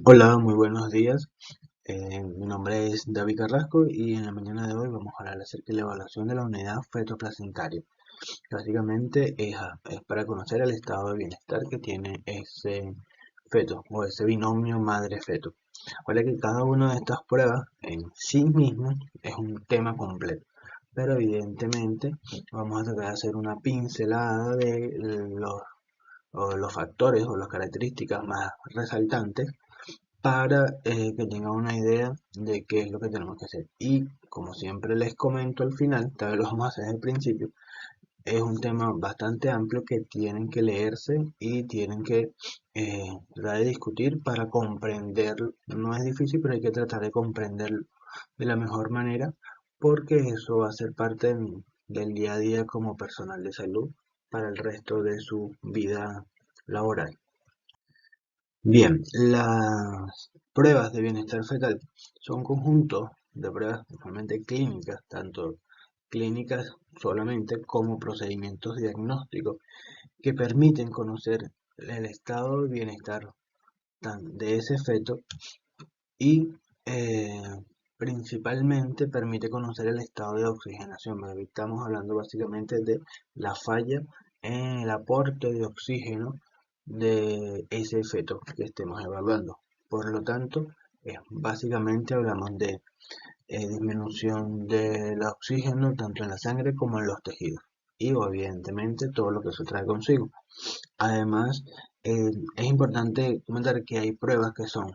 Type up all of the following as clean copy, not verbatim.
Hola, muy buenos días. Mi nombre es David Carrasco y en la mañana de hoy vamos a hablar acerca de la evaluación de la unidad feto-placentaria. Básicamente es para conocer el estado de bienestar que tiene ese feto o ese binomio madre-feto. Recuerda que cada una de estas pruebas en sí misma es un tema completo, pero evidentemente vamos a tratar de hacer una pincelada de los factores o las características más resaltantes para que tengan una idea de qué es lo que tenemos que hacer. Y como siempre les comento al final, tal vez lo vamos a hacer al principio, es un tema bastante amplio que tienen que leerse y tienen que tratar de discutir para comprenderlo. No es difícil, pero hay que tratar de comprenderlo de la mejor manera porque eso va a ser parte del día a día como personal de salud para el resto de su vida laboral. Bien, las pruebas de bienestar fetal son un conjunto de pruebas normalmente clínicas, tanto clínicas solamente como procedimientos diagnósticos que permiten conocer el estado de bienestar de ese feto y principalmente permite conocer el estado de oxigenación. Estamos hablando básicamente de la falla en el aporte de oxígeno de ese feto que estemos evaluando. Por lo tanto, básicamente hablamos de disminución del oxígeno tanto en la sangre como en los tejidos y evidentemente todo lo que eso trae consigo. Además, es importante comentar que hay pruebas que son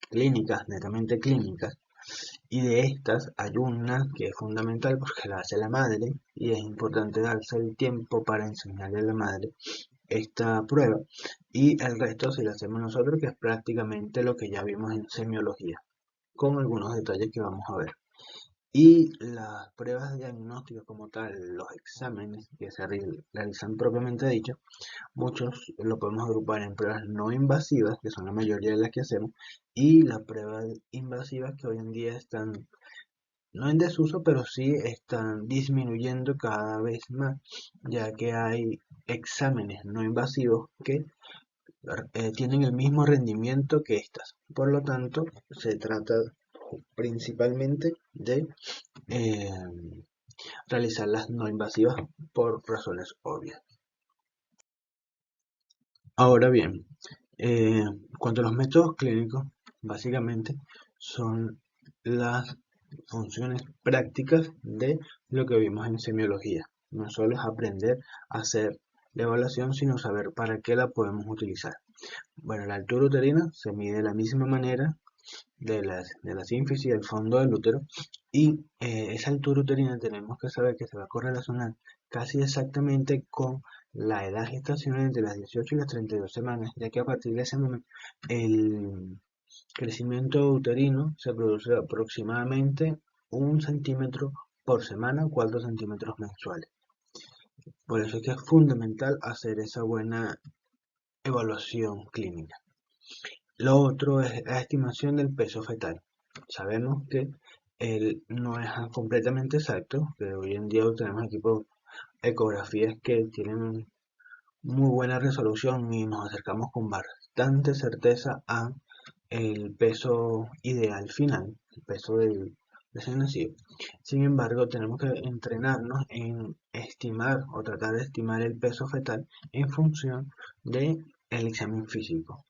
clínicas, netamente clínicas, y de estas hay una que es fundamental porque la hace la madre y es importante darse el tiempo para enseñarle a la madre esta prueba y el resto si lo hacemos nosotros, que es prácticamente lo que ya vimos en semiología, con algunos detalles que vamos a ver. Y las pruebas de diagnóstico como tal, los exámenes que se realizan propiamente dicho, muchos lo podemos agrupar en pruebas no invasivas, que son la mayoría de las que hacemos, y las pruebas invasivas que hoy en día están, no en desuso, pero sí están disminuyendo cada vez más, ya que hay exámenes no invasivos que tienen el mismo rendimiento que estas. Por lo tanto, se trata principalmente de eh, realizarlas no invasivas por razones obvias. Ahora bien, cuanto a los métodos clínicos, básicamente son las funciones prácticas de lo que vimos en semiología. No solo es aprender a hacer la evaluación, sino saber para qué la podemos utilizar. Bueno, la altura uterina se mide de la misma manera de la sínfisis del fondo del útero y esa altura uterina tenemos que saber que se va a correlacionar casi exactamente con la edad gestacional entre las 18 y las 32 semanas, ya que a partir de ese momento el crecimiento uterino se produce aproximadamente 1 centímetro por semana, 4 centímetros mensuales. Por eso es que es fundamental hacer esa buena evaluación clínica. Lo otro es la estimación del peso fetal. Sabemos que él no es completamente exacto, pero hoy en día tenemos equipos ecografías que tienen muy buena resolución y nos acercamos con bastante certeza a el peso ideal final, el peso del recién nacido. Sin embargo, tenemos que entrenarnos en estimar o tratar de estimar el peso fetal en función del examen físico.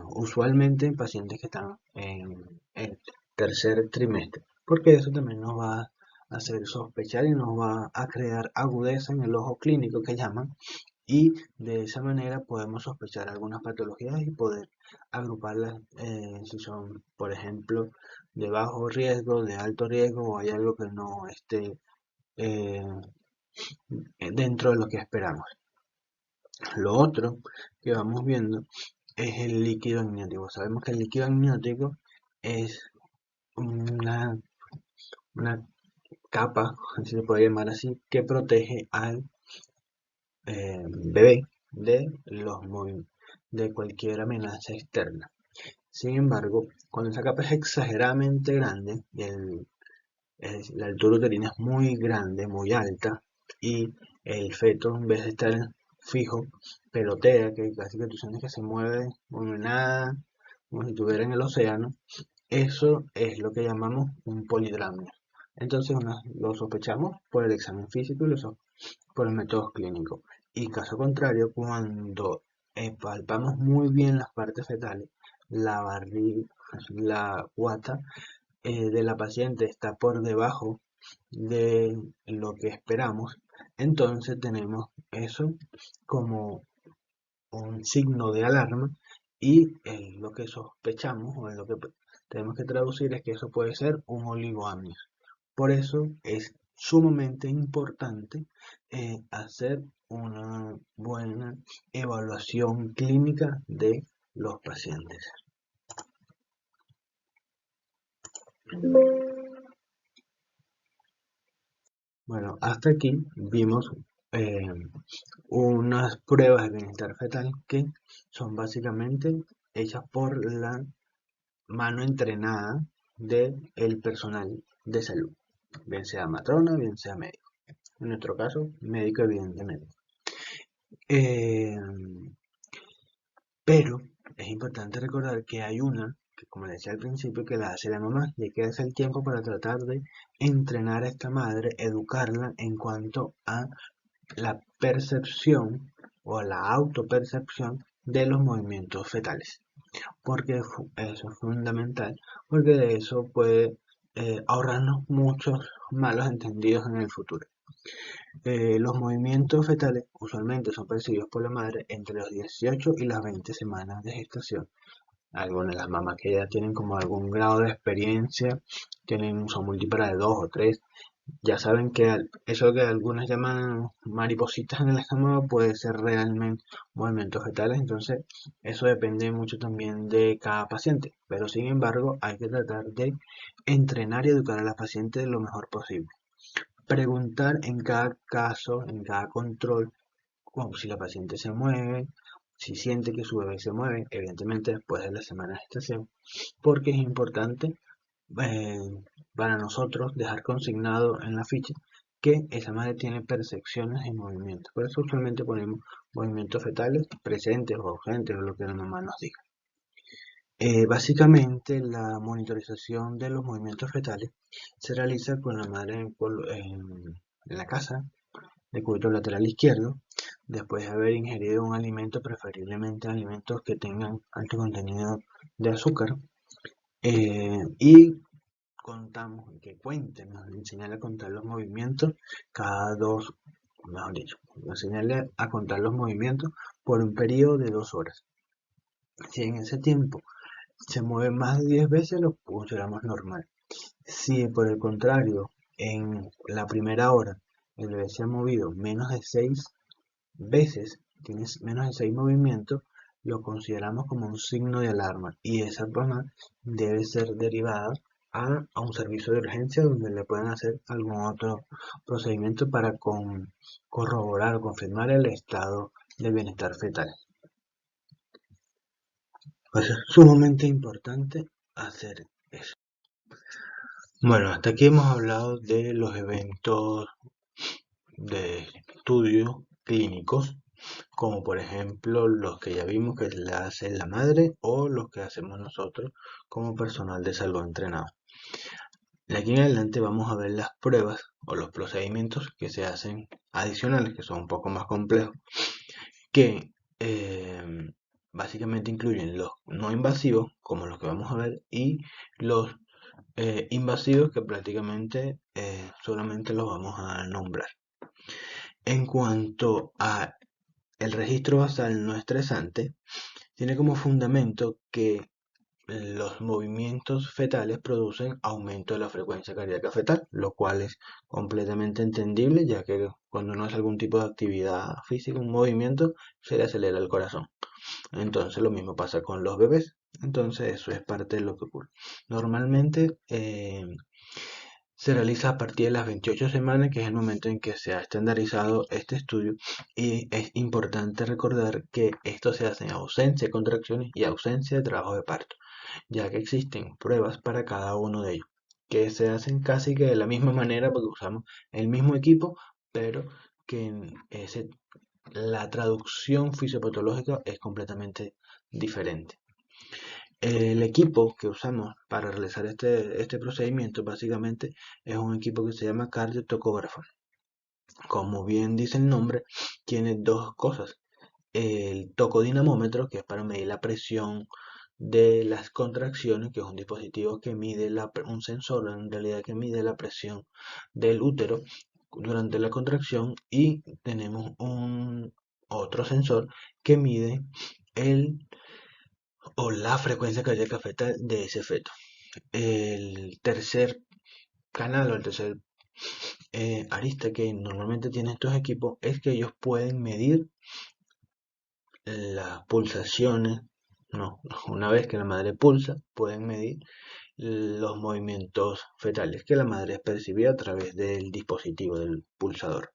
Usualmente en pacientes que están en el tercer trimestre, porque eso también nos va a hacer sospechar y nos va a crear agudeza en el ojo clínico que llaman, y de esa manera podemos sospechar algunas patologías y poder agruparlas si son, por ejemplo, de bajo riesgo, de alto riesgo o hay algo que no esté eh, dentro de lo que esperamos. Lo otro que vamos viendo es el líquido amniótico. Sabemos que el líquido amniótico es una, una capa, si se puede llamar así, que protege al bebé de cualquier amenaza externa. Sin embargo, cuando esa capa es exageradamente grande y la altura uterina es muy grande, muy alta, y el feto en vez de estar fijo, pelotea, que casi que tú sientes que se mueve con nada, como si estuviera en el océano, eso es lo que llamamos un polidramio. Entonces lo sospechamos por el examen físico y por el método clínico. Y caso contrario, cuando palpamos muy bien las partes fetales, la barriga, la guata de la paciente está por debajo de lo que esperamos, entonces tenemos eso como un signo de alarma y lo que sospechamos o lo que tenemos que traducir es que eso puede ser un oligoamnios. Por eso es sumamente importante hacer una buena evaluación clínica de los pacientes. Bueno, hasta aquí vimos eh, unas pruebas de bienestar fetal que son básicamente hechas por la mano entrenada del personal de salud, bien sea matrona, bien sea médico. En nuestro caso, médico evidentemente. Eh, pero es importante recordar que hay una, que como le decía al principio, que la hace la mamá y hay que darse el tiempo para tratar de entrenar a esta madre, educarla en cuanto a la percepción o la autopercepción de los movimientos fetales, porque eso es fundamental, porque de eso puede ahorrarnos muchos malos entendidos en el futuro. Los movimientos fetales usualmente son percibidos por la madre entre los 18 y las 20 semanas de gestación. Algunas de las mamás que ya tienen como algún grado de experiencia, son múltiples de 2 o 3, ya saben que eso que algunas llaman maripositas en el estómago puede ser realmente movimientos fetales, entonces eso depende mucho también de cada paciente, pero sin embargo hay que tratar de entrenar y educar a la paciente lo mejor posible. Preguntar en cada caso, en cada control, como si la paciente se mueve, si siente que su bebé se mueve, evidentemente después de la semana de gestación, porque es importante eh, para nosotros dejar consignado en la ficha que esa madre tiene percepciones en movimiento. Por eso usualmente ponemos movimientos fetales presentes o ausentes o lo que la mamá nos diga. Básicamente la monitorización de los movimientos fetales se realiza con la madre en la casa de cúbito lateral izquierdo, después de haber ingerido un alimento, preferiblemente alimentos que tengan alto contenido de azúcar, y que cuenten, nos enseñarle a contar los movimientos cada dos, mejor dicho, enseñarle a contar los movimientos por un periodo de 2 horas. Si en ese tiempo se mueve más de 10 veces, lo consideramos normal. Si por el contrario, en la primera hora el bebé se ha movido menos de 6 veces, tienes menos de 6 movimientos, lo consideramos como un signo de alarma y esa mamá debe ser derivada a un servicio de urgencia donde le puedan hacer algún otro procedimiento para corroborar o confirmar el estado de bienestar fetal. Pues es sumamente importante hacer eso. Bueno, hasta aquí hemos hablado de los eventos de estudio clínicos, como por ejemplo los que ya vimos que le hace la madre o los que hacemos nosotros como personal de salud entrenado. De aquí en adelante vamos a ver las pruebas o los procedimientos que se hacen adicionales, que son un poco más complejos, que básicamente incluyen los no invasivos, como los que vamos a ver, y los invasivos, que prácticamente solamente los vamos a nombrar. En cuanto a el registro basal no estresante, tiene como fundamento que los movimientos fetales producen aumento de la frecuencia cardíaca fetal, lo cual es completamente entendible, ya que cuando uno hace algún tipo de actividad física, un movimiento, se le acelera el corazón. Entonces lo mismo pasa con los bebés. Entonces eso es parte de lo que ocurre. Normalmente se realiza a partir de las 28 semanas, que es el momento en que se ha estandarizado este estudio, y es importante recordar que esto se hace en ausencia de contracciones y ausencia de trabajo de parto, ya que existen pruebas para cada uno de ellos, que se hacen casi que de la misma manera porque usamos el mismo equipo, pero que la traducción fisiopatológica es completamente diferente. El equipo que usamos para realizar este procedimiento básicamente es un equipo que se llama cardiotocógrafo. Como bien dice el nombre, tiene dos cosas. El tocodinamómetro, que es para medir la presión de las contracciones, que es un dispositivo que mide un sensor en realidad que mide la presión del útero durante la contracción, y tenemos un otro sensor que mide el o la frecuencia cardíaca fetal de ese feto. El tercer canal o el tercer arista que normalmente tienen estos equipos es que ellos pueden medir las pulsaciones, no, una vez que la madre pulsa, pueden medir los movimientos fetales que la madre percibía a través del dispositivo del pulsador.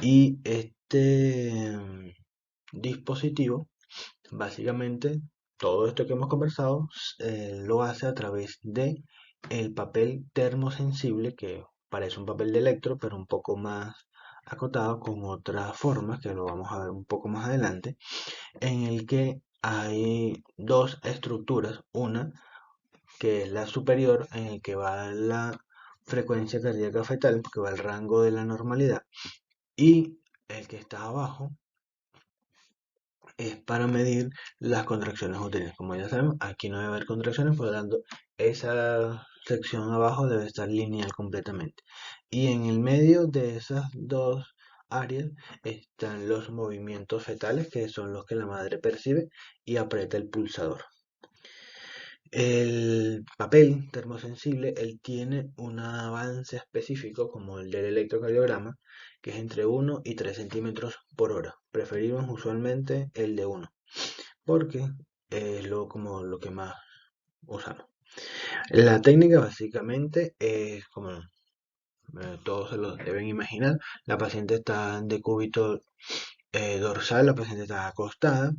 Y este dispositivo, básicamente, todo esto que hemos conversado lo hace a través de el papel termosensible, que parece un papel de electro, pero un poco más acotado con otras formas, que lo vamos a ver un poco más adelante, en el que hay dos estructuras, una que es la superior, en el que va la frecuencia cardíaca fetal, que va al rango de la normalidad, y el que está abajo es para medir las contracciones uterinas. Como ya sabemos, aquí no debe haber contracciones, por lo tanto, esa sección abajo debe estar lineal completamente. Y en el medio de esas dos áreas están los movimientos fetales, que son los que la madre percibe y aprieta el pulsador. El papel termosensible, él tiene un avance específico como el del electrocardiograma, que es entre 1 y 3 centímetros por hora. Preferimos usualmente el de 1, porque es como lo que más usamos. La técnica básicamente es como todos se lo deben imaginar. La paciente está en decúbito dorsal, la paciente está acostada,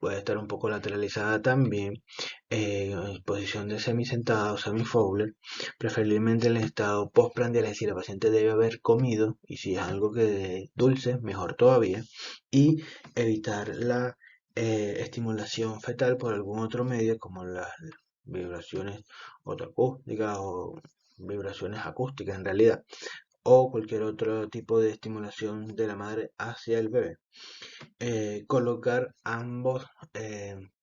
puede estar un poco lateralizada también, en posición de semisentada o semi-Fowler, preferiblemente en el estado postprandial, es decir, la paciente debe haber comido, y si es algo que dulce, mejor todavía, y evitar la estimulación fetal por algún otro medio, como las vibraciones otoacústicas o vibraciones acústicas en realidad, o cualquier otro tipo de estimulación de la madre hacia el bebé. Colocar ambos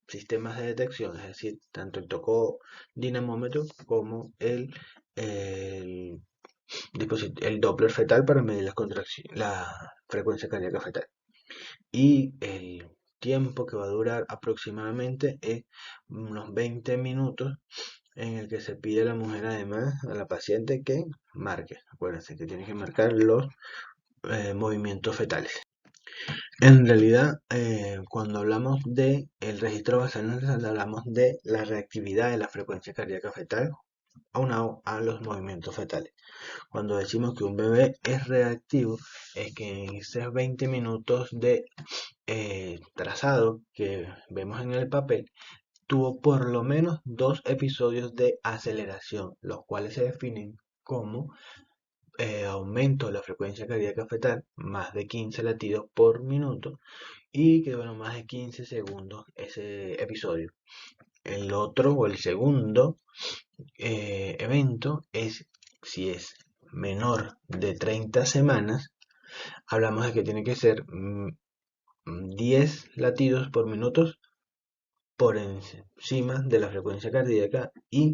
sistemas de detección, es decir, tanto el tocodinamómetro como el, el Doppler fetal para medir la frecuencia cardíaca fetal. Y el tiempo que va a durar aproximadamente es unos 20 minutos, en el que se pide a la mujer además, a la paciente, que marque. Acuérdense que tiene que marcar los movimientos fetales. En realidad, cuando hablamos de el registro basal nasal, hablamos de la reactividad de la frecuencia cardíaca fetal aunado a los movimientos fetales. Cuando decimos que un bebé es reactivo, es que en esos 20 minutos de trazado que vemos en el papel, tuvo por lo menos 2 episodios de aceleración, los cuales se definen como aumento de la frecuencia cardíaca fetal, más de 15 latidos por minuto, y que bueno, más de 15 segundos ese episodio. El otro o el segundo evento es si es menor de 30 semanas, hablamos de que tiene que ser 10 latidos por minuto por encima de la frecuencia cardíaca y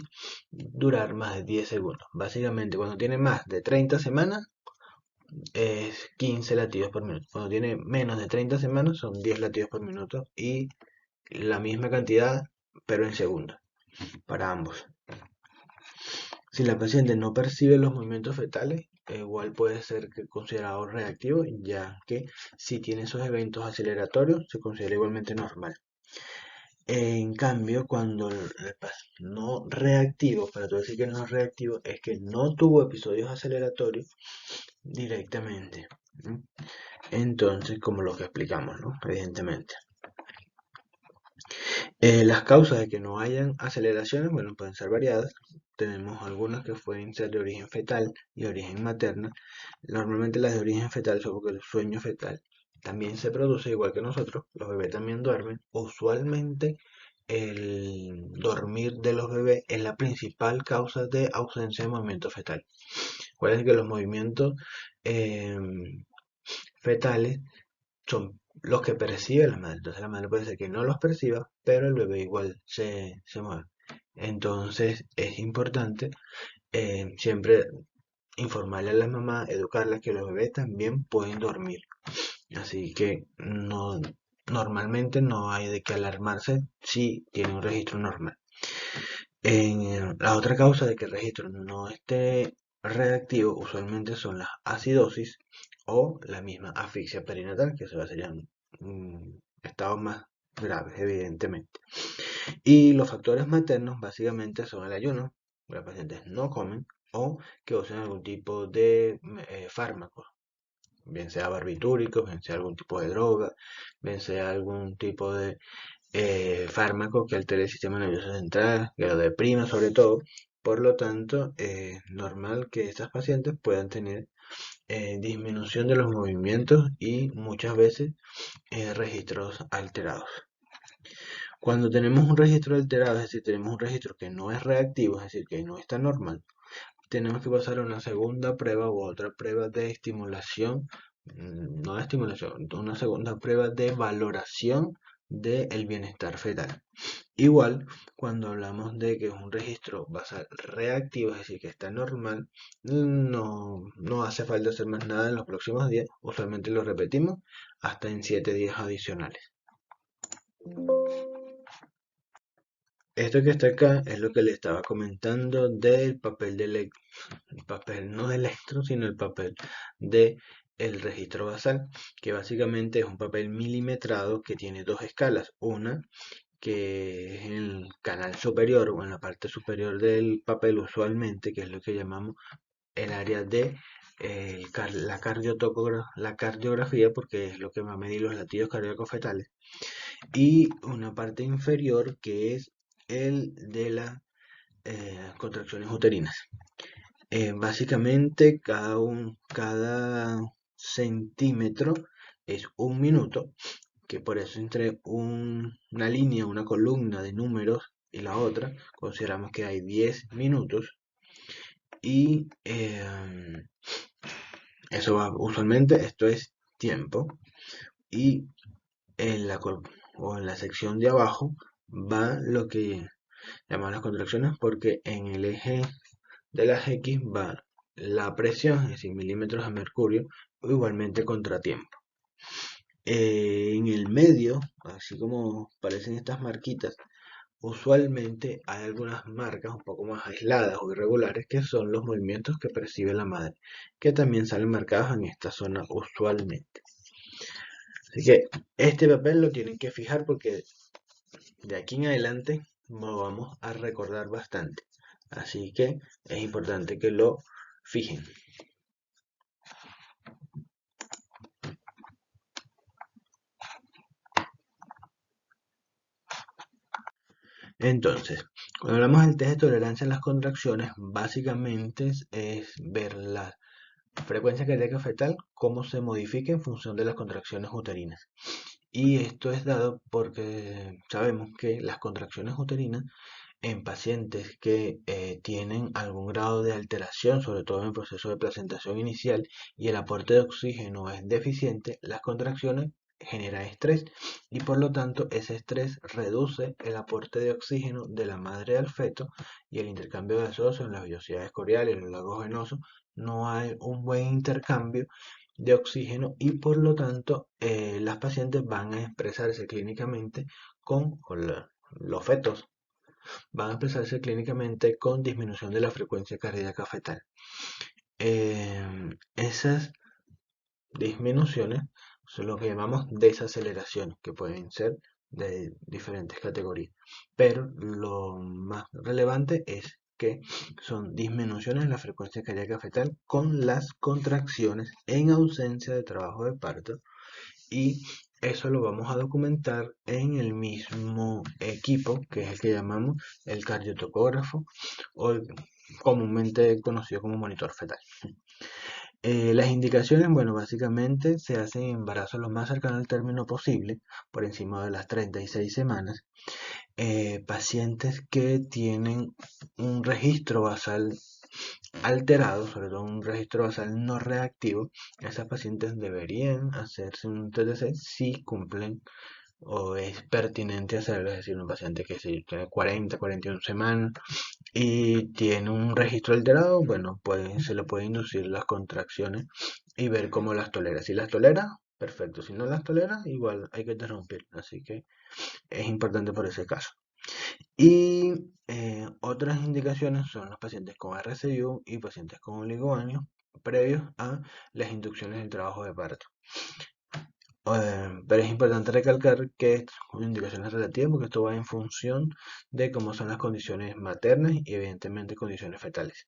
durar más de 10 segundos. Básicamente, cuando tiene más de 30 semanas es 15 latidos por minuto. Cuando tiene menos de 30 semanas son 10 latidos por minuto y la misma cantidad, pero en segundos, para ambos. Si la paciente no percibe los movimientos fetales, igual puede ser considerado reactivo, ya que si tiene esos eventos aceleratorios, se considera igualmente normal. En cambio, cuando no reactivo, para tú decir que no es reactivo, es que no tuvo episodios aceleratorios directamente. Entonces, como lo que explicamos, ¿no? Evidentemente. Las causas de que no hayan aceleraciones, bueno, pueden ser variadas. Tenemos algunas que pueden ser de origen fetal y origen materno. Normalmente las de origen fetal son porque el sueño fetal también se produce igual que nosotros. Los bebés también duermen. Usualmente el dormir de los bebés es la principal causa de ausencia de movimiento fetal. Recuerden que los movimientos eh, fetales son los que percibe la madre. Entonces la madre puede ser que no los perciba, pero el bebé igual se mueve. Entonces es importante siempre informarle a la mamá, educarla que los bebés también pueden dormir. Así que no, normalmente no hay de qué alarmarse si tiene un registro normal. La otra causa de que el registro no esté reactivo usualmente son las acidosis o la misma asfixia perinatal, que se serían estados más graves, evidentemente. Y los factores maternos básicamente son el ayuno, los pacientes no comen o que usen algún tipo de fármaco, bien sea barbitúricos, bien sea algún tipo de droga, bien sea algún tipo de fármaco que altere el sistema nervioso central, que lo deprima sobre todo. Por lo tanto, es normal que estas pacientes puedan tener disminución de los movimientos y muchas veces registros alterados. Cuando tenemos un registro alterado, es decir, tenemos un registro que no es reactivo, es decir, que no está normal, tenemos que pasar a una segunda prueba u otra prueba de estimulación, no de estimulación, una segunda prueba de valoración del bienestar fetal. Igual, cuando hablamos de que es un registro basal reactivo, es decir, que está normal, no hace falta hacer más nada en los próximos días, usualmente lo repetimos hasta en 7 días adicionales. Esto que está acá es lo que le estaba comentando del papel el papel no de electro, sino el papel de el registro basal, que básicamente es un papel milimetrado que tiene dos escalas, una que es en el canal superior o en la parte superior del papel usualmente, que es lo que llamamos el área de la cardiografía, porque es lo que va a medir los latidos cardíacos fetales, y una parte inferior que es el de las contracciones uterinas. Básicamente cada centímetro es un minuto, que por eso entre una línea, una columna de números y la otra, consideramos que hay 10 minutos y eso va, usualmente esto es tiempo y en la sección de abajo va lo que llamamos las contracciones porque en el eje de las X va la presión, es decir, milímetros de mercurio, igualmente contratiempo. En el medio, así como aparecen estas marquitas, usualmente hay algunas marcas un poco más aisladas o irregulares que son los movimientos que percibe la madre, que también salen marcados en esta zona usualmente. Así que este papel lo tienen que fijar porque de aquí en adelante lo vamos a recordar bastante. Así que es importante que lo fijen. Entonces, cuando hablamos del test de tolerancia a las contracciones, básicamente es ver la frecuencia cardíaca fetal, cómo se modifica en función de las contracciones uterinas. Y esto es dado porque sabemos que las contracciones uterinas en pacientes que tienen algún grado de alteración, sobre todo en el proceso de placentación inicial, y el aporte de oxígeno es deficiente, las contracciones generan estrés y por lo tanto ese estrés reduce el aporte de oxígeno de la madre al feto y el intercambio gaseoso en las vellosidades coriales, en los lagos venosos, no hay un buen intercambio de oxígeno y por lo tanto las pacientes van a expresarse clínicamente los fetos van a expresarse clínicamente con disminución de la frecuencia cardíaca fetal. Esas disminuciones son lo que llamamos desaceleraciones, que pueden ser de diferentes categorías. Pero lo más relevante es que son disminuciones en la frecuencia cardíaca fetal con las contracciones en ausencia de trabajo de parto y eso lo vamos a documentar en el mismo equipo que es el que llamamos el cardiotocógrafo o comúnmente conocido como monitor fetal. Las indicaciones, bueno, básicamente se hacen en embarazos lo más cercano al término posible, por encima de las 36 semanas. Pacientes que tienen un registro basal alterado, sobre todo un registro basal no reactivo, esas pacientes deberían hacerse un TTC si cumplen o es pertinente hacerlo, es decir, un paciente que si tiene 40, 41 semanas y tiene un registro alterado, bueno, pues se le puede inducir las contracciones y ver cómo las tolera. Si las tolera, perfecto. Si no las tolera, igual hay que interrumpir. Así que es importante por ese caso. Y otras indicaciones son los pacientes con RCU y pacientes con oligoaños previos a las inducciones del trabajo de parto. Pero es importante recalcar que es una indicación relativa porque esto va en función de cómo son las condiciones maternas y evidentemente condiciones fetales.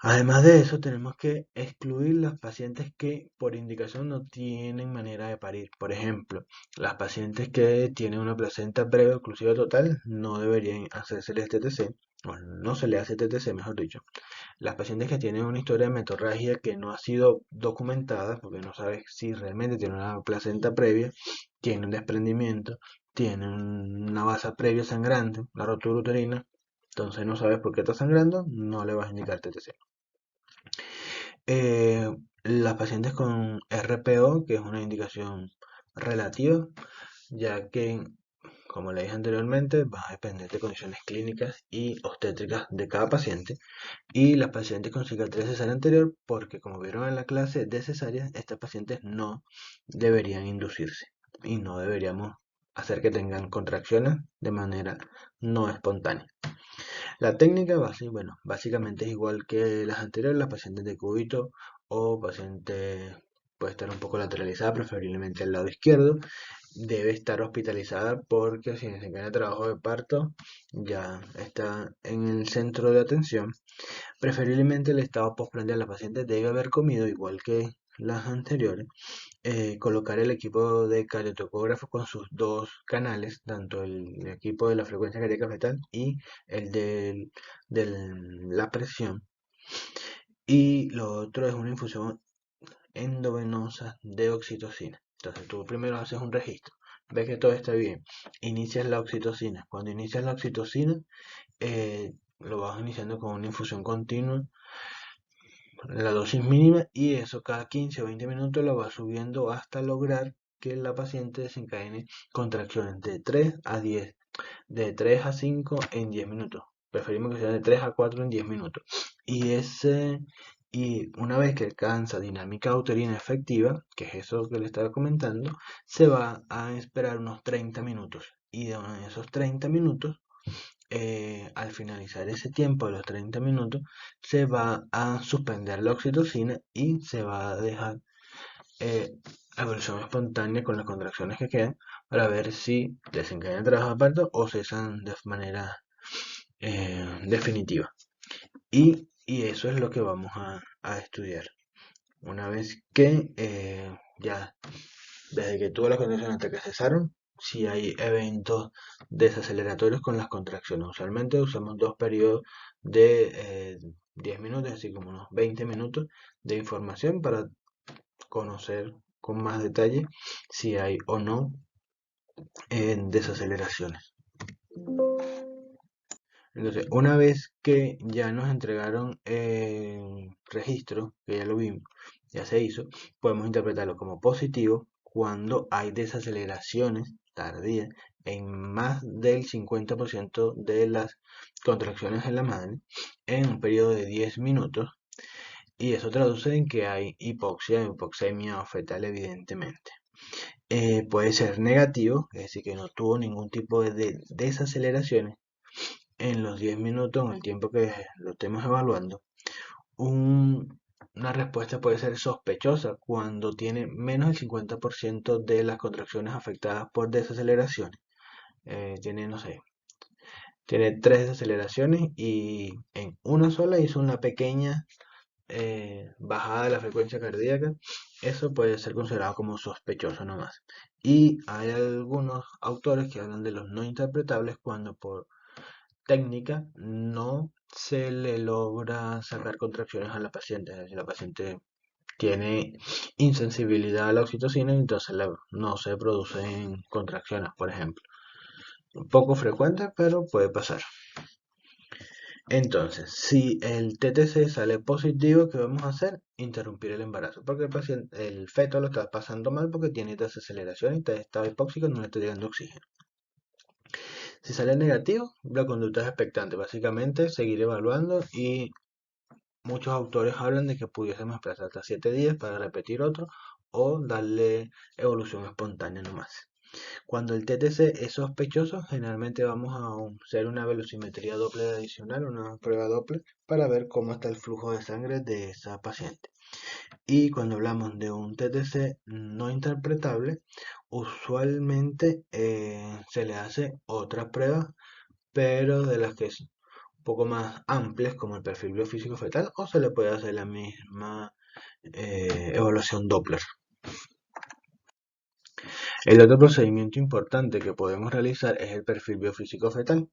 Además de eso, tenemos que excluir las pacientes que por indicación no tienen manera de parir. Por ejemplo, las pacientes que tienen una placenta previa oclusiva total no deberían hacerse el TTC, o no se le hace TTC, mejor dicho. Las pacientes que tienen una historia de metorragia que no ha sido documentada, porque no sabes si realmente tiene una placenta previa, tiene un desprendimiento, tiene una basa previa sangrante, la rotura uterina, entonces no sabes por qué está sangrando, no le vas a indicar TTC. Las pacientes con RPO, que es una indicación relativa, ya que, como le dije anteriormente, va a depender de condiciones clínicas y obstétricas de cada paciente. Y las pacientes con cicatriz cesárea anterior, porque como vieron en la clase de cesárea, estas pacientes no deberían inducirse y no deberíamos hacer que tengan contracciones de manera no espontánea. La técnica bueno, básicamente es igual que las anteriores, las pacientes de cúbito o paciente puede estar un poco lateralizada, preferiblemente al lado izquierdo. Debe estar hospitalizada porque si desencadena trabajo de parto ya está en el centro de atención. Preferiblemente el estado postprandial, la paciente debe haber comido igual que las anteriores. Colocar el equipo de cardiotocógrafo con sus dos canales, tanto el equipo de la frecuencia cardíaca fetal y el de la presión. Y lo otro es una infusión endovenosa de oxitocina. Entonces tú primero haces un registro, ves que todo está bien, inicias la oxitocina. Cuando inicias la oxitocina, lo vas iniciando con una infusión continua, la dosis mínima, y eso cada 15 o 20 minutos lo vas subiendo hasta lograr que la paciente desencadene contracciones de 3 a 10, de 3 a 5 en 10 minutos. Preferimos que sea de 3 a 4 en 10 minutos. Y una vez que alcanza dinámica uterina efectiva, que es eso que le estaba comentando, se va a esperar unos 30 minutos. Y en esos 30 minutos, al finalizar ese tiempo de los 30 minutos, se va a suspender la oxitocina y se va a dejar evolución espontánea con las contracciones que quedan para ver si desencadenan trabajo de parto o cesan de manera definitiva. Y eso es lo que vamos a estudiar. Una vez que ya, desde que tuvo las contracciones hasta que cesaron, si hay eventos desaceleratorios con las contracciones. Usualmente usamos dos periodos de 10 minutos, así como unos 20 minutos de información para conocer con más detalle si hay o no desaceleraciones. Entonces, una vez que ya nos entregaron el registro, que ya lo vimos, ya se hizo, podemos interpretarlo como positivo cuando hay desaceleraciones tardías en más del 50% de las contracciones en la madre en un periodo de 10 minutos, y eso traduce en que hay hipoxia, hipoxemia o fetal evidentemente. Puede ser negativo, es decir, que no tuvo ningún tipo de desaceleraciones en los 10 minutos, en el tiempo que lo estemos evaluando. Una respuesta puede ser sospechosa cuando tiene menos del 50% de las contracciones afectadas por desaceleraciones. Tiene, no sé, tiene 3 desaceleraciones y en una sola hizo una pequeña bajada de la frecuencia cardíaca. Eso puede ser considerado como sospechoso nomás. Y hay algunos autores que hablan de los no interpretables cuando por técnica no se le logra sacar contracciones a la paciente. Es decir, la paciente tiene insensibilidad a la oxitocina y entonces no se producen contracciones, por ejemplo. Un poco frecuente, pero puede pasar. Entonces, si el TTC sale positivo, ¿qué vamos a hacer? Interrumpir el embarazo, porque el feto lo está pasando mal porque tiene desaceleración y está en estado hipóxico, no le está llegando oxígeno. Si sale negativo, la conducta es expectante, básicamente seguir evaluando, y muchos autores hablan de que pudiésemos esperar hasta 7 días para repetir otro o darle evolución espontánea nomás. Cuando el TTC es sospechoso, generalmente vamos a hacer una velocimetría Doppler adicional, una prueba Doppler, para ver cómo está el flujo de sangre de esa paciente. Y cuando hablamos de un TTC no interpretable, usualmente se le hace otra prueba, pero de las que es un poco más amplias, como el perfil biofísico fetal, o se le puede hacer la misma evaluación Doppler. El otro procedimiento importante que podemos realizar es el perfil biofísico fetal.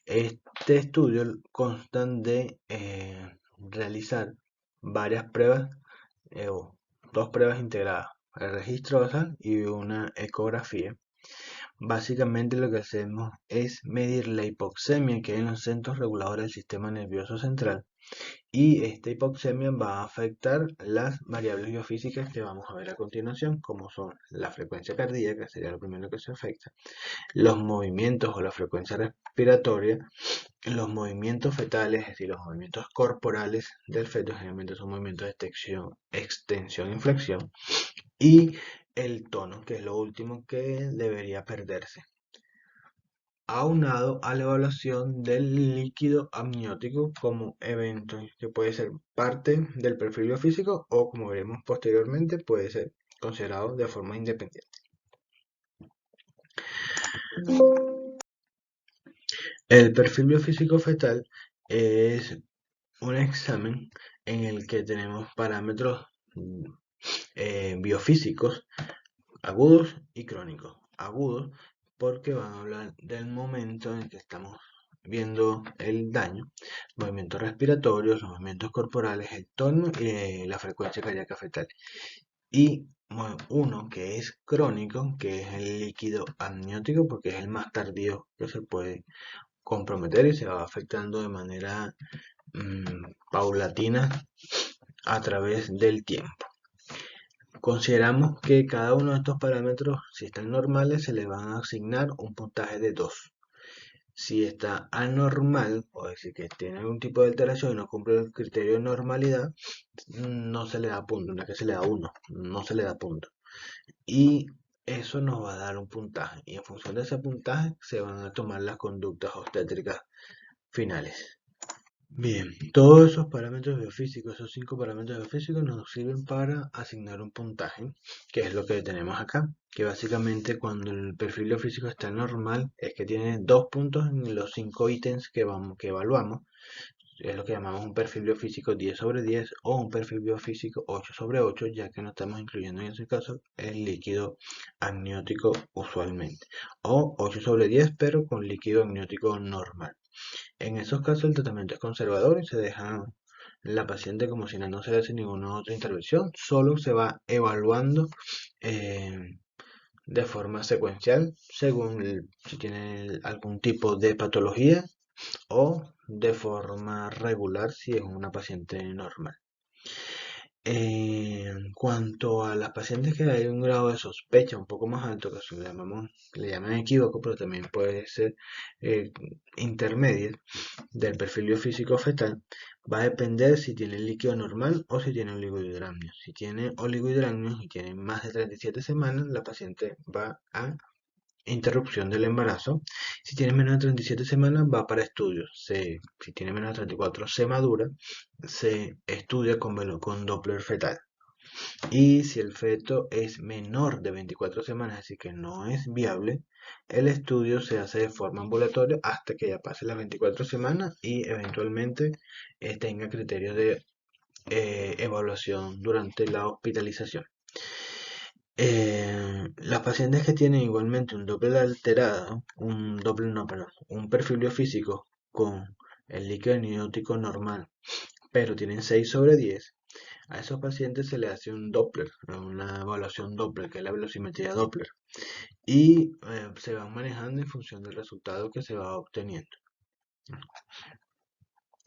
Este estudio consta de realizar varias pruebas, o dos pruebas integradas, el registro basal y una ecografía. Básicamente lo que hacemos es medir la hipoxemia que hay en los centros reguladores del sistema nervioso central, y esta hipoxemia va a afectar las variables biofísicas que vamos a ver a continuación, como son la frecuencia cardíaca, que sería lo primero que se afecta, los movimientos o la frecuencia respiratoria, los movimientos fetales, es decir, los movimientos corporales del feto, generalmente son movimientos de extensión y flexión, y el tono, que es lo último que debería perderse, aunado a la evaluación del líquido amniótico como evento que puede ser parte del perfil biofísico o, como veremos posteriormente, puede ser considerado de forma independiente. El perfil biofísico fetal es un examen en el que tenemos parámetros biofísicos agudos y crónicos. Agudos porque van a hablar del momento en el que estamos viendo el daño, movimientos respiratorios, los movimientos corporales, el tono y la frecuencia cardíaca fetal. Y uno que es crónico, que es el líquido amniótico, porque es el más tardío que se puede comprometer y se va afectando de manera paulatina a través del tiempo. Consideramos que cada uno de estos parámetros, si están normales, se le van a asignar un puntaje de 2. Si está anormal, o decir que tiene algún tipo de alteración y no cumple el criterio de normalidad, no se le da punto, no es que se le da 1, no se le da punto. Y eso nos va a dar un puntaje, y en función de ese puntaje se van a tomar las conductas obstétricas finales. Bien, todos esos parámetros biofísicos, esos 5 parámetros biofísicos nos sirven para asignar un puntaje, que es lo que tenemos acá, que básicamente cuando el perfil biofísico está normal es que tiene 2 puntos en los 5 ítems que evaluamos. Es lo que llamamos un perfil biofísico 10 sobre 10 o un perfil biofísico 8 sobre 8, ya que no estamos incluyendo en ese caso el líquido amniótico usualmente, o 8 sobre 10 pero con líquido amniótico normal. En esos casos el tratamiento es conservador y se deja la paciente como si no se le hace ninguna otra intervención, solo se va evaluando de forma secuencial según si tiene algún tipo de patología o de forma regular si es una paciente normal. En cuanto a las pacientes que hay un grado de sospecha un poco más alto, que le llaman equívoco, pero también puede ser intermedia, del perfil biofísico fetal, va a depender si tiene líquido normal o si tiene oligohidramnios. Si tiene oligohidramnios y tiene más de 37 semanas, la paciente va a interrupción del embarazo. Si tiene menos de 37 semanas, va para estudios. Si tiene menos de 34, se madura, se estudia con Doppler fetal. Y si el feto es menor de 24 semanas, así que no es viable, el estudio se hace de forma ambulatoria hasta que ya pase las 24 semanas y eventualmente tenga criterios de evaluación durante la hospitalización. Las pacientes que tienen igualmente un Doppler alterado, un perfil biofísico con el líquido amniótico normal, pero tienen 6 sobre 10, a esos pacientes se les hace un Doppler, una evaluación Doppler, que es la velocimetría Doppler, y se van manejando en función del resultado que se va obteniendo.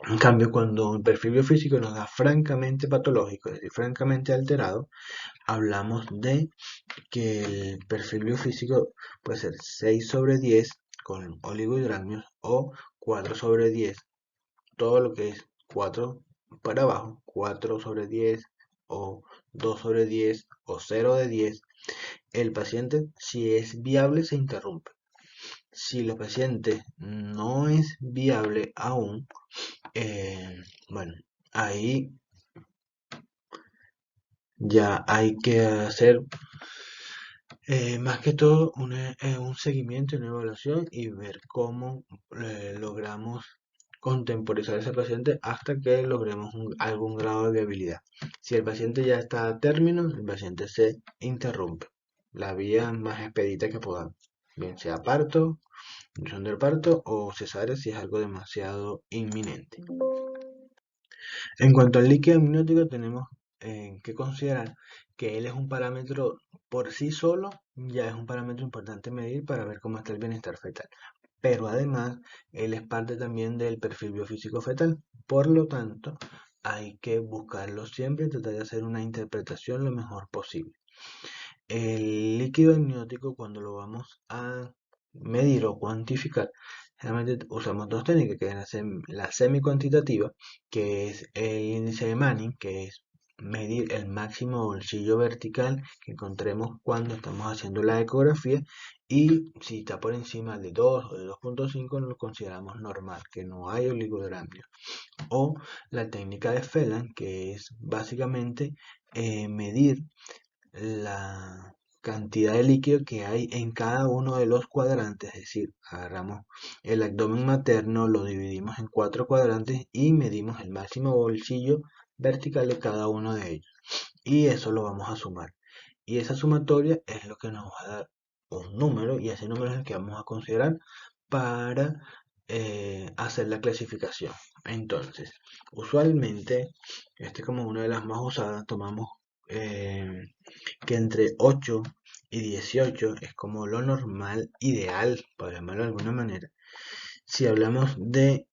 En cambio, cuando el perfil biofísico nos da francamente patológico, es decir, francamente alterado, hablamos de que el perfil biofísico puede ser 6 sobre 10 con oligohidramios o 4 sobre 10, todo lo que es 4 para abajo, 4 sobre 10 o 2 sobre 10 o 0 de 10, el paciente, si es viable, se interrumpe. Si el paciente no es viable aún, bueno, ahí ya hay que hacer más que todo un seguimiento y una evaluación y ver cómo logramos contemporizar a ese paciente hasta que logremos algún grado de viabilidad. Si el paciente ya está a término, el paciente se interrumpe la vía más expedita que podamos, bien sea parto, inducción del parto o cesárea si es algo demasiado inminente. En cuanto al líquido amniótico, tenemos que considerar que él es un parámetro por sí solo, ya es un parámetro importante medir para ver cómo está el bienestar fetal. Pero además, él es parte también del perfil biofísico fetal. Por lo tanto, hay que buscarlo siempre y tratar de hacer una interpretación lo mejor posible. El líquido amniótico, cuando lo vamos a medir o cuantificar, generalmente usamos dos técnicas, que es la semi-cuantitativa, que es el índice de Manning, que es medir el máximo bolsillo vertical que encontremos cuando estamos haciendo la ecografía, y si está por encima de 2 o de 2.5 lo consideramos normal, que no hay oligodramio. O la técnica de Phelan, que es básicamente medir la cantidad de líquido que hay en cada uno de los cuadrantes, es decir, agarramos el abdomen materno, lo dividimos en 4 cuadrantes y medimos el máximo bolsillo vertical de cada uno de ellos. Y eso lo vamos a sumar. Y esa sumatoria es lo que nos va a dar un número, y ese número es el que vamos a considerar para hacer la clasificación. Entonces, usualmente, este como una de las más usadas, tomamos que entre 8 y 18 es como lo normal, ideal, por llamarlo de alguna manera. Si hablamos de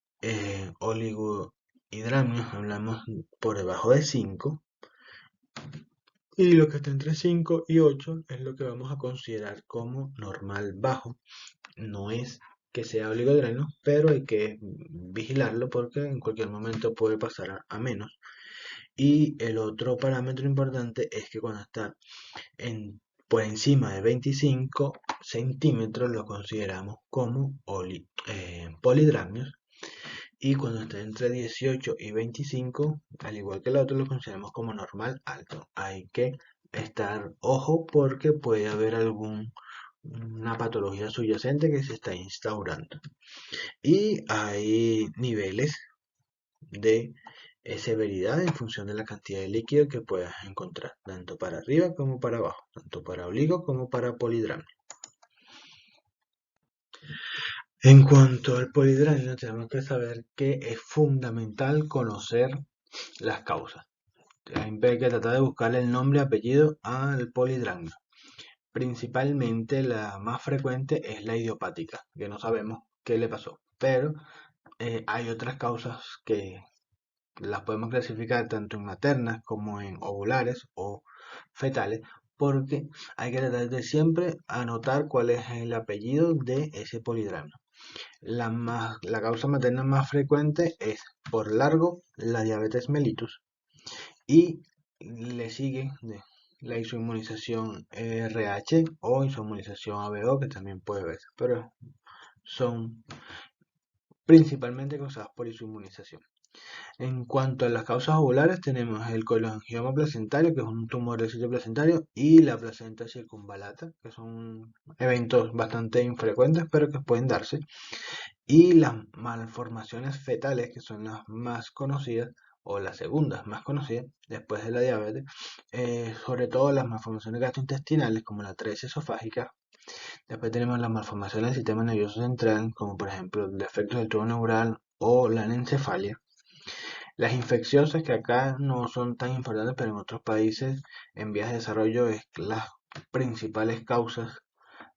oligohidramios, hablamos por debajo de 5, y lo que está entre 5 y 8 es lo que vamos a considerar como normal bajo. No es que sea oligodramio, pero hay que vigilarlo porque en cualquier momento puede pasar a menos. Y el otro parámetro importante es que cuando está por encima de 25 centímetros lo consideramos como polidramios, y cuando está entre 18 y 25, al igual que el otro, lo consideramos como normal alto. Hay que estar ojo porque puede haber una patología subyacente que se está instaurando. Y hay niveles de severidad en función de la cantidad de líquido que puedas encontrar, tanto para arriba como para abajo, tanto para oligo como para polidramio. En cuanto al polidramio, tenemos que saber que es fundamental conocer las causas. Siempre hay que tratar de buscarle el nombre y apellido al polidramio. Principalmente la más frecuente es la idiopática, que no sabemos qué le pasó, pero hay otras causas que las podemos clasificar tanto en maternas como en ovulares o fetales, porque hay que tratar de siempre anotar cuál es el apellido de ese polidramio. La causa materna más frecuente es, por largo, la diabetes mellitus, y le sigue la isoinmunización RH o isoinmunización ABO, que también puede verse, pero son principalmente causadas por isoinmunización. En cuanto a las causas ovulares, tenemos el coleoangioma placentario, que es un tumor del sitio placentario, y la placenta circunvalata, que son eventos bastante infrecuentes, pero que pueden darse. Y las malformaciones fetales, que son las más conocidas, o las segundas más conocidas, después de la diabetes, sobre todo las malformaciones gastrointestinales, como la atresia esofágica. Después tenemos las malformaciones del sistema nervioso central, como por ejemplo defectos del tubo neural o la anencefalia. Las infecciosas, que acá no son tan importantes, pero en otros países en vías de desarrollo es las principales causas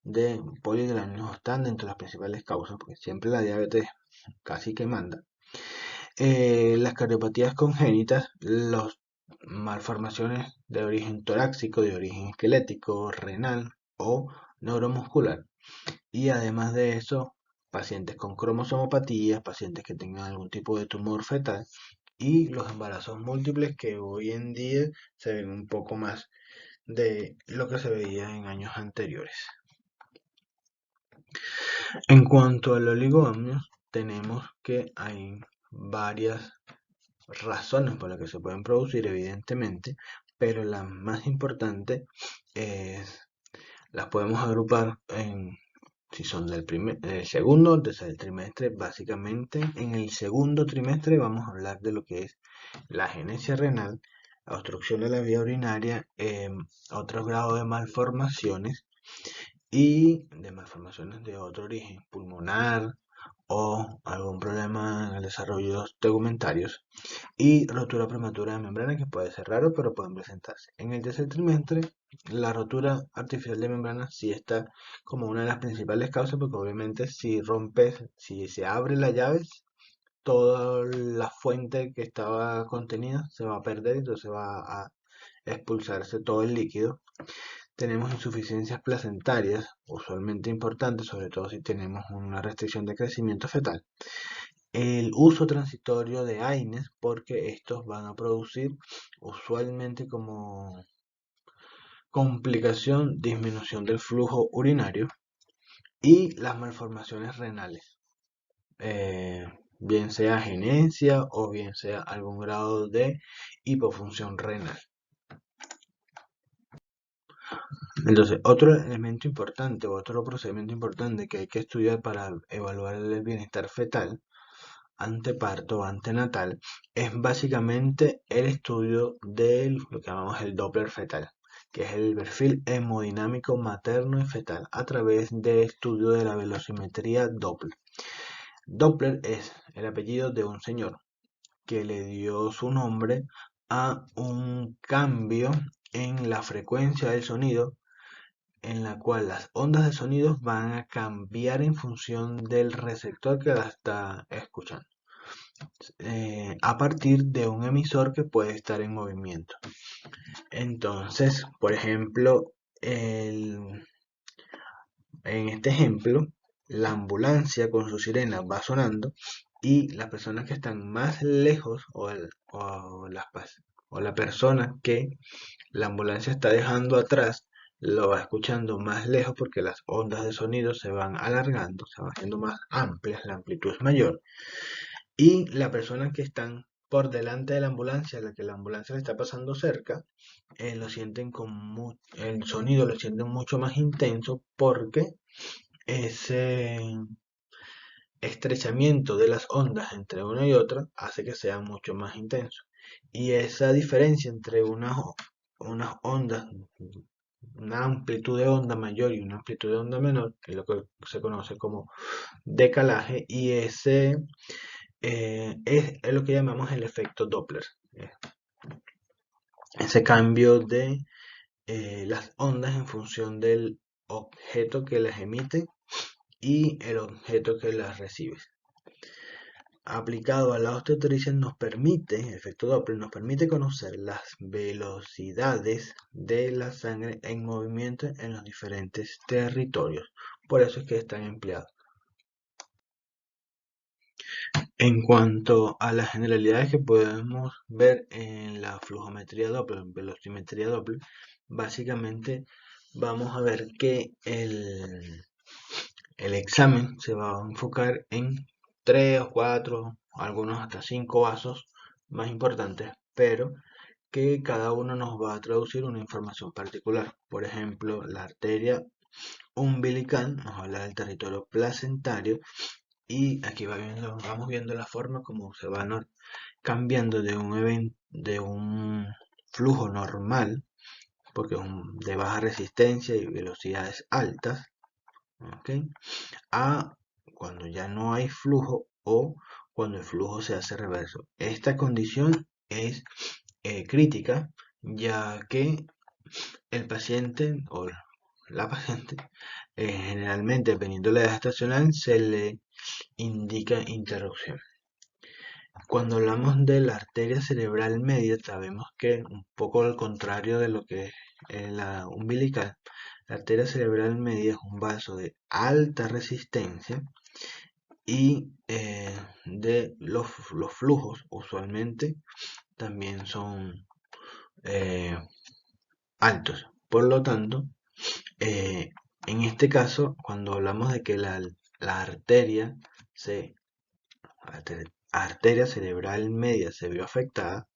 de polidráneo, están dentro de las principales causas, porque siempre la diabetes casi que manda. Las cardiopatías congénitas, las malformaciones de origen torácico, de origen esquelético, renal o neuromuscular. Y además de eso, pacientes con cromosomopatías, pacientes que tengan algún tipo de tumor fetal y los embarazos múltiples, que hoy en día se ven un poco más de lo que se veía en años anteriores. En cuanto al oligoamnios, tenemos que hay varias razones por las que se pueden producir, evidentemente, pero la más importante es, las podemos agrupar en, si son del segundo o tercer trimestre. Básicamente, en el segundo trimestre vamos a hablar de lo que es la agenesia renal, la obstrucción de la vía urinaria, otros grados de malformaciones y de malformaciones de otro origen, pulmonar o algún problema en el desarrollo tegumentario y rotura prematura de membrana, que puede ser raro, pero pueden presentarse. En el tercer trimestre, la rotura artificial de membrana sí está como una de las principales causas, porque obviamente si rompes, si se abre la llave, toda la fuente que estaba contenida se va a perder, entonces va a expulsarse todo el líquido. Tenemos insuficiencias placentarias, usualmente importantes, sobre todo si tenemos una restricción de crecimiento fetal. El uso transitorio de AINES, porque estos van a producir usualmente como complicación disminución del flujo urinario y las malformaciones renales, bien sea agenesia o bien sea algún grado de hipofunción renal. Entonces, otro elemento importante o otro procedimiento importante que hay que estudiar para evaluar el bienestar fetal anteparto o antenatal es básicamente el estudio de lo que llamamos el Doppler fetal, que es el perfil hemodinámico materno y fetal a través del estudio de la velocimetría Doppler. Doppler es el apellido de un señor que le dio su nombre a un cambio en la frecuencia del sonido, en la cual las ondas de sonido van a cambiar en función del receptor que la está escuchando, a partir de un emisor que puede estar en movimiento. Entonces, por ejemplo, en este ejemplo, la ambulancia con su sirena va sonando y las personas que están más lejos o la persona que la ambulancia está dejando atrás lo va escuchando más lejos, porque las ondas de sonido se van alargando, se van haciendo más amplias, la amplitud es mayor. Y la persona que están por delante de la ambulancia, a la que la ambulancia le está pasando cerca, lo sienten el sonido lo sienten mucho más intenso, porque ese estrechamiento de las ondas entre una y otra hace que sea mucho más intenso. Y esa diferencia entre unas ondas, una amplitud de onda mayor y una amplitud de onda menor, que es lo que se conoce como decalaje, y ese es lo que llamamos el efecto Doppler. Ese cambio de las ondas en función del objeto que las emite y el objeto que las recibe. Aplicado a la obstetricia el efecto Doppler nos permite conocer las velocidades de la sangre en movimiento en los diferentes territorios. Por eso es que están empleados. En cuanto a las generalidades que podemos ver en la flujometría Doppler, velocimetría Doppler, básicamente vamos a ver que el examen se va a enfocar en 3 o 4, algunos hasta 5 vasos más importantes, pero que cada uno nos va a traducir una información particular. Por ejemplo, la arteria umbilical nos habla del territorio placentario, y aquí vamos viendo la forma como se va cambiando de un flujo normal, porque es de baja resistencia y velocidades altas, ¿ok?, a cuando ya no hay flujo o cuando el flujo se hace reverso. Esta condición es crítica, ya que el paciente o la paciente, generalmente dependiendo de la edad estacional, se le indica interrupción. Cuando hablamos de la arteria cerebral media, sabemos que un poco al contrario de lo que es la umbilical, la arteria cerebral media es un vaso de alta resistencia y de los flujos usualmente también son altos. Por lo tanto, eh, en este caso, cuando hablamos de que la arteria cerebral media se vio afectada,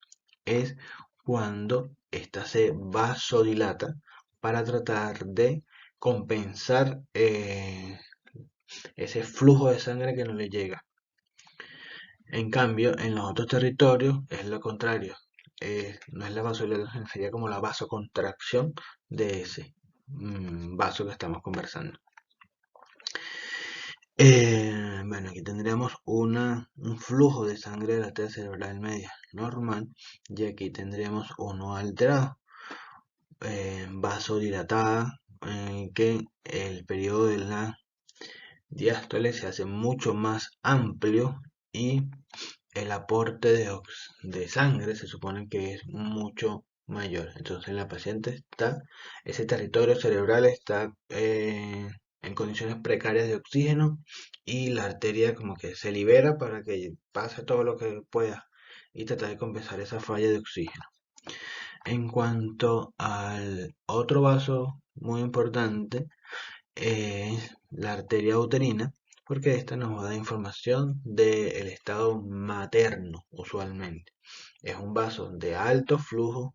es cuando ésta se vasodilata para tratar de compensar ese flujo de sangre que no le llega. En cambio, en los otros territorios es lo contrario. No es la vasodilatación, sería como la vasocontracción de ese vaso que estamos conversando. Bueno, aquí tendríamos un flujo de sangre de la arteria cerebral media normal y aquí tendríamos uno alterado, vasodilatada, que el periodo de la diástole se hace mucho más amplio y el aporte de sangre se supone que es mucho mayor. Entonces la paciente ese territorio cerebral está en condiciones precarias de oxígeno y la arteria como que se libera para que pase todo lo que pueda y tratar de compensar esa falla de oxígeno. En cuanto al otro vaso muy importante, es la arteria uterina, porque esta nos va a dar información del estado materno usualmente. Es un vaso de alto flujo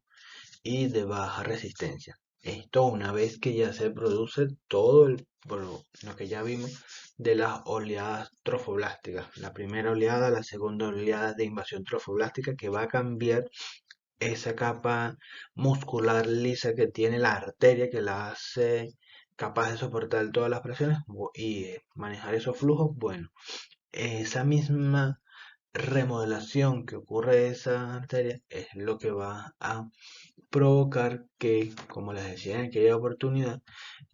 y de baja resistencia. Esto una vez que ya se produce todo lo que ya vimos de las oleadas trofoblásticas. La primera oleada, la segunda oleada de invasión trofoblástica que va a cambiar esa capa muscular lisa que tiene la arteria que la hace capaz de soportar todas las presiones y manejar esos flujos. Bueno, esa misma remodelación que ocurre de esa arteria es lo que va a provocar que, como les decía en aquella oportunidad,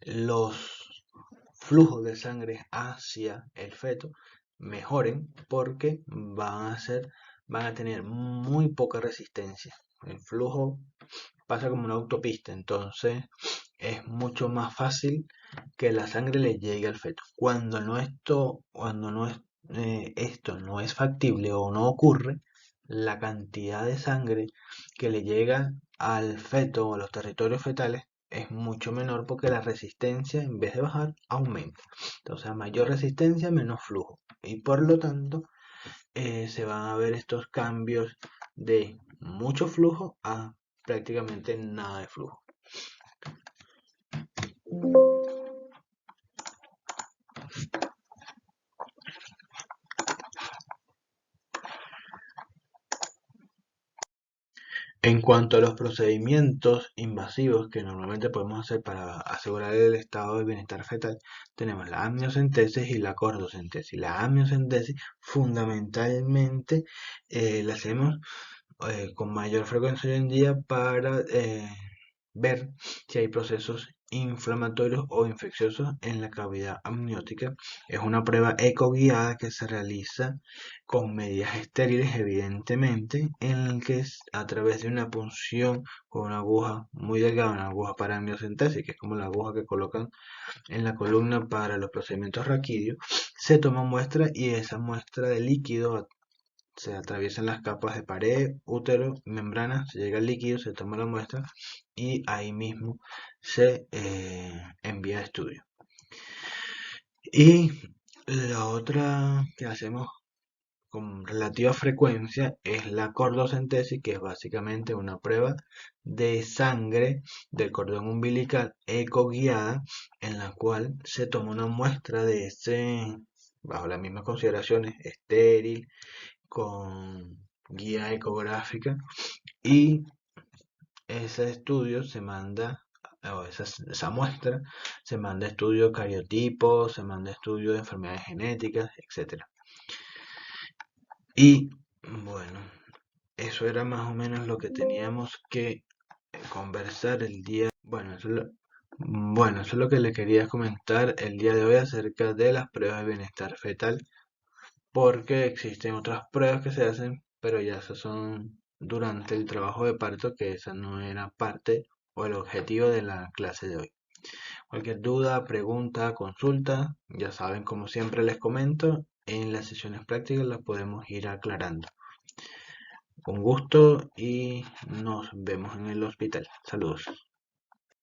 los flujos de sangre hacia el feto mejoren porque van a tener muy poca resistencia. El flujo pasa como una autopista, entonces es mucho más fácil que la sangre le llegue al feto. Esto no es factible o no ocurre, la cantidad de sangre que le llega al feto o a los territorios fetales es mucho menor porque la resistencia en vez de bajar aumenta. Entonces a mayor resistencia menos flujo y por lo tanto se van a ver estos cambios de mucho flujo a prácticamente nada de flujo. En cuanto a los procedimientos invasivos que normalmente podemos hacer para asegurar el estado de bienestar fetal, tenemos la amniocentesis y la cordocentesis. La amniocentesis fundamentalmente la hacemos con mayor frecuencia hoy en día para ver si hay procesos inflamatorios o infecciosos en la cavidad amniótica. Es una prueba ecoguiada que se realiza con medidas estériles, evidentemente, en el que a través de una punción con una aguja muy delgada, una aguja para amniocentesis, que es como la aguja que colocan en la columna para los procedimientos raquídeos, se toma muestra y esa muestra de líquido se atraviesan las capas de pared, útero, membrana, se llega al líquido, se toma la muestra y ahí mismo se envía a estudio. Y la otra que hacemos con relativa frecuencia es la cordocentesis, que es básicamente una prueba de sangre del cordón umbilical ecoguiada, en la cual se toma una muestra de ese, bajo las mismas consideraciones, estéril, con guía ecográfica y ese estudio se manda, o esa muestra se manda a estudio cariotipo, se manda a estudio de enfermedades genéticas, etc. Y bueno, eso era más o menos lo que teníamos que conversar el día. Bueno, eso es lo que le quería comentar el día de hoy acerca de las pruebas de bienestar fetal, porque existen otras pruebas que se hacen, pero ya esas son durante el trabajo de parto, que esa no era parte o el objetivo de la clase de hoy. Cualquier duda, pregunta, consulta, ya saben, como siempre les comento, en las sesiones prácticas las podemos ir aclarando. Con gusto y nos vemos en el hospital. Saludos.